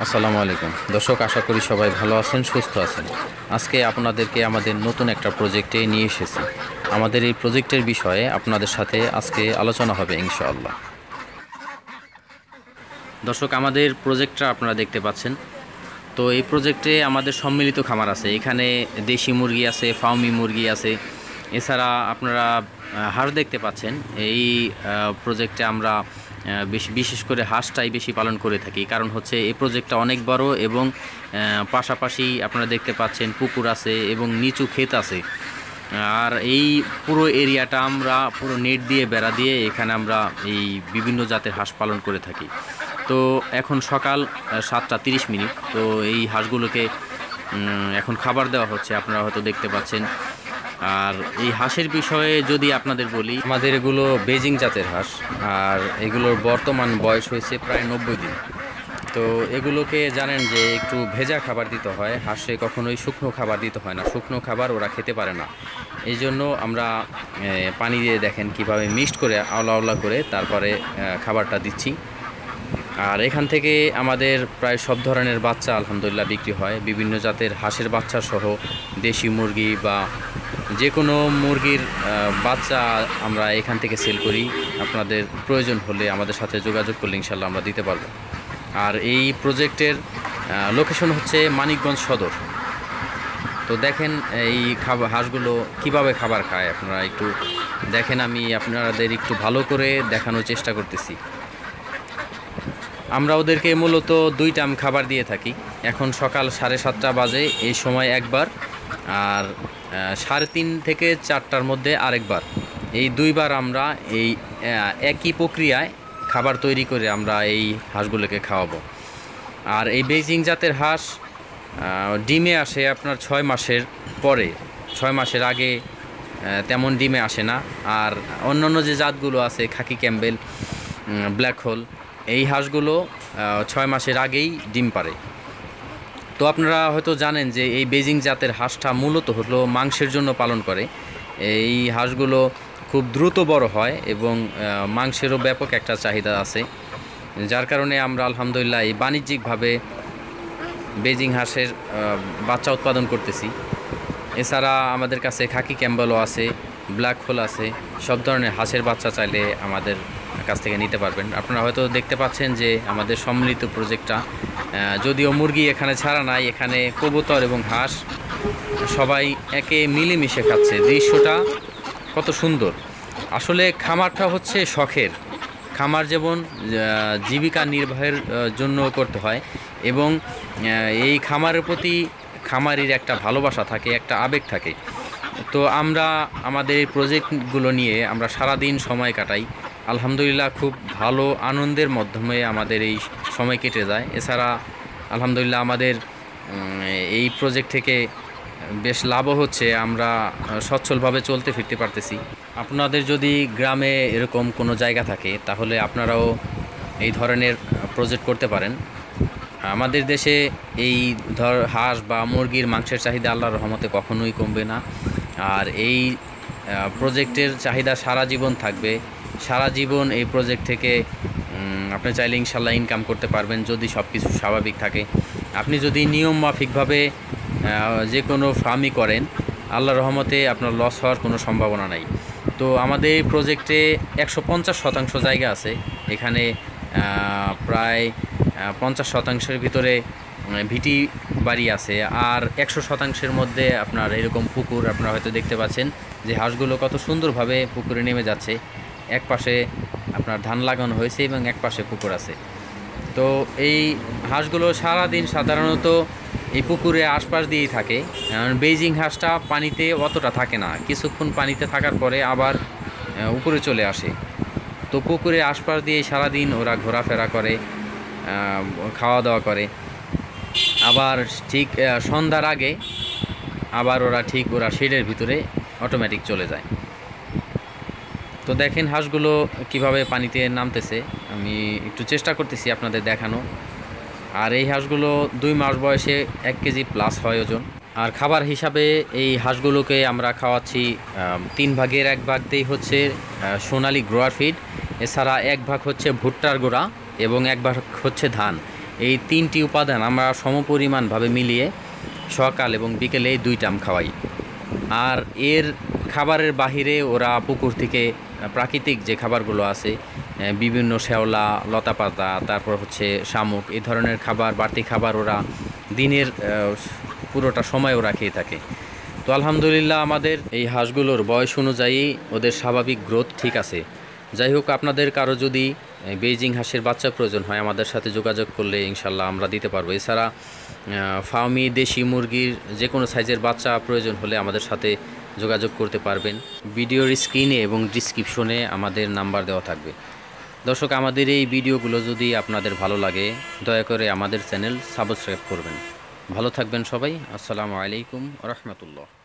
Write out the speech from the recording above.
আসসালামু আলাইকুম দর্শক, আশা করি সবাই ভালো আছেন, সুস্থ আছেন। আজকে আপনাদেরকে আমাদের নতুন একটা প্রজেক্টে নিয়ে এসেছি। আমাদের এই প্রজেক্টের বিষয়ে আপনাদের সাথে আজকে আলোচনা হবে ইনশাআল্লাহ। দর্শক, আমাদের প্রজেক্টটা আপনারা দেখতে পাচ্ছেন। তো এই প্রজেক্টে আমাদের সম্মিলিত খামার আছে। এখানে দেশি মুরগি আছে, ফার্মি মুরগি আছে, এছাড়া আপনারা হাঁস দেখতে পাচ্ছেন। এই প্রজেক্টে আমরা বিশেষ করে হাঁসটাই বেশি পালন করে থাকি, কারণ হচ্ছে এই প্রজেক্টটা অনেক বড় এবং পাশাপাশি আপনারা দেখতে পাচ্ছেন পুকুর আছে এবং নিচু ক্ষেত আছে। আর এই পুরো এরিয়াটা আমরা পুরো নেট দিয়ে বেড়া দিয়ে এখানে আমরা এই বিভিন্ন জাতের হাঁস পালন করে থাকি। তো এখন সকাল 7:30। তো এই হাঁসগুলোকে এখন খাবার দেওয়া হচ্ছে, আপনারা হয়তো দেখতে পাচ্ছেন। আর এই হাঁসের বিষয়ে যদি আপনাদের বলি, আমাদের এগুলো বেজিং জাতের হাঁস, আর এগুলোর বর্তমান বয়স হয়েছে প্রায় 90 দিন। তো এগুলোকে জানেন যে একটু ভেজা খাবার দিতে হয়, হাঁসে কখনোই শুকনো খাবার দিতে হয় না, শুকনো খাবার ওরা খেতে পারে না। এই জন্য আমরা পানি দিয়ে দেখেন কিভাবে মিক্সড করে আওলা আওলা করে তারপরে খাবারটা দিচ্ছি। আর এখান থেকে আমাদের প্রায় সব ধরনের বাচ্চা আলহামদুলিল্লাহ বিক্রি হয়, বিভিন্ন জাতের হাঁসের বাচ্চা সহ দেশি মুরগি বা যে কোনো মুরগির বাচ্চা আমরা এখান থেকে সেল করি। আপনাদের প্রয়োজন হলে আমাদের সাথে যোগাযোগ করলে ইনশাল্লাহ আমরা দিতে পারবো। আর এই প্রজেক্টের লোকেশন হচ্ছে মানিকগঞ্জ সদর। তো দেখেন এই হাঁসগুলো কিভাবে খাবার খায়, আপনারা একটু দেখেন। আমি আপনাদের একটু ভালো করে দেখানোর চেষ্টা করতেছি। আমরা ওদেরকে মূলত 2 টাইম খাবার দিয়ে থাকি। এখন সকাল 7:30 বাজে, এই সময় একবার, আর 3:30 থেকে 4টার মধ্যে আরেকবার। এই 2বার আমরা এই একই প্রক্রিয়ায় খাবার তৈরি করে আমরা এই হাঁসগুলোকে খাওয়াবো। আর এই বেজিং জাতের হাঁস ডিমে আসে আপনার 6 মাসের পরে, 6 মাসের আগে তেমন ডিমে আসে না। আর অন্যান্য যে জাতগুলো আছে, খাকি ক্যাম্বেল, ব্ল্যাক হোল, এই হাঁসগুলো 6 মাসের আগেই ডিম পারে। তো আপনারা হয়তো জানেন যে এই বেজিং জাতের হাঁসটা মূলত হলো মাংসের জন্য পালন করে। এই হাঁসগুলো খুব দ্রুত বড় হয় এবং মাংসেরও ব্যাপক একটা চাহিদা আছে, যার কারণে আমরা আলহামদুলিল্লাহ এই বাণিজ্যিকভাবে বেজিং হাঁসের বাচ্চা উৎপাদন করতেছি। এছাড়া আমাদের কাছে খাকি ক্যাম্বেলও আছে, ব্ল্যাক হোল আছে। সব ধরনের হাঁসের বাচ্চা চাইলে আমাদের কাছ থেকে নিতে পারবেন। আপনারা হয়তো দেখতে পাচ্ছেন যে আমাদের সম্মিলিত প্রজেক্টটা, যদিও মুরগি এখানে ছাড়া নাই, এখানে কবুতর এবং হাঁস সবাই একে মিলেমিশে খাচ্ছে। দৃশ্যটা কত সুন্দর। আসলে খামারটা হচ্ছে শখের খামার, যেমন জীবিকা নির্বাহের জন্য করতে হয়, এবং এই খামারের প্রতি খামারির একটা ভালোবাসা থাকে, একটা আবেগ থাকে। তো আমরা আমাদের এই প্রজেক্টগুলো নিয়ে আমরা সারাদিন সময় কাটাই। আলহামদুলিল্লাহ খুব ভালো আনন্দের মাধ্যমে আমাদের এই সময় কেটে যায়। এছাড়া আলহামদুলিল্লাহ আমাদের এই প্রজেক্ট থেকে বেশ লাভও হচ্ছে, আমরা সচ্ছলভাবে চলতে ফিরতে পারতেছি। আপনাদের যদি গ্রামে এরকম কোনো জায়গা থাকে তাহলে আপনারাও এই ধরনের প্রজেক্ট করতে পারেন। আমাদের দেশে এই হাঁস বা মুরগির মাংসের চাহিদা আল্লাহর রহমতে কখনোই কমবে না। আর এই প্রজেক্টের চাহিদা সারা জীবন থাকবে। সারা জীবন এই প্রজেক্ট থেকে আপনি চাইলে ইনশাল্লাহ ইনকাম করতে পারবেন, যদি সব কিছু স্বাভাবিক থাকে। আপনি যদি নিয়ম মাফিকভাবে যে কোনো ফার্মই করেন, আল্লাহর রহমতে আপনার লস হওয়ার কোনো সম্ভাবনা নাই। তো আমাদের এই প্রজেক্টে 150% জায়গা আছে। এখানে প্রায় 50%-এর ভিতরে ভিটি বাড়ি আছে, আর 100%-এর মধ্যে আপনার এরকম পুকুর। আপনারা হয়তো দেখতে পাচ্ছেন যে হাঁসগুলো কত সুন্দরভাবে পুকুরে নেমে যাচ্ছে। এক পাশে আপনার ধান লাগানো হয়েছে এবং এক পাশে পুকুর আছে। তো এই হাঁসগুলো সারাদিন সাধারণত এই পুকুরে আশপাশ দিয়েই থাকে। বেজিং হাঁসটা পানিতে অতটা থাকে না, কিছুক্ষণ পানিতে থাকার পরে আবার উপরে চলে আসে। তো পুকুরে আশপাশ দিয়ে সারাদিন ওরা ঘোরাফেরা করে, খাওয়া দাওয়া করে। আবার ঠিক সন্ধ্যার আগে আবার ওরা শেডের ভিতরে অটোমেটিক চলে যায়। তো দেখেন হাঁসগুলো কিভাবে পানিতে নামতেছে, আমি একটু চেষ্টা করতেছি আপনাদের দেখানো। আর এই হাঁসগুলো 2 মাস বয়সে 1 কেজি প্লাস হয় ওজন। আর খাবার হিসাবে এই হাঁসগুলোকে আমরা খাওয়াচ্ছি 3 ভাগের 1 ভাগ দেই হচ্ছে সোনালি গ্রোয়ার ফিড, এছাড়া 1 ভাগ হচ্ছে ভুট্টার গোড়া এবং 1 ভাগ হচ্ছে ধান। এই 3টি উপাদান আমরা সমপরিমাণভাবে মিলিয়ে সকাল এবং বিকেলে 2 টাইম খাওয়াই। আর এর খাবারের বাহিরে ওরা পুকুর থেকে প্রাকৃতিক যে খাবারগুলো আছে, বিভিন্ন শ্যাওলা, লতাপাতা, তারপর হচ্ছে শামুক, এই ধরনের খাবার, বাড়তি খাবার ওরা দিনের পুরোটা সময় ওরা খেয়ে থাকে। তো আলহামদুলিল্লাহ আমাদের এই হাঁসগুলোর বয়স অনুযায়ী ওদের স্বাভাবিক গ্রোথ ঠিক আছে। যাই হোক, আপনাদের কারো যদি বেইজিং হাঁসের বাচ্চা প্রয়োজন হয় আমাদের সাথে যোগাযোগ করলে ইনশাল্লাহ আমরা দিতে পারবো। এছাড়া ফার্মি দেশি মুরগির যে কোনো সাইজের বাচ্চা প্রয়োজন হলে আমাদের সাথে যোগাযোগ করতে পারবেন। ভিডিওর স্ক্রিনে এবং ডিসক্রিপশনে আমাদের নাম্বার দেওয়া থাকবে। দর্শক, আমাদের এই ভিডিওগুলো যদি আপনাদের ভালো লাগে দয়া করে আমাদের চ্যানেল সাবস্ক্রাইব করবেন। ভালো থাকবেন সবাই। আসসালামু আলাইকুম ওয়া রাহমাতুল্লাহ।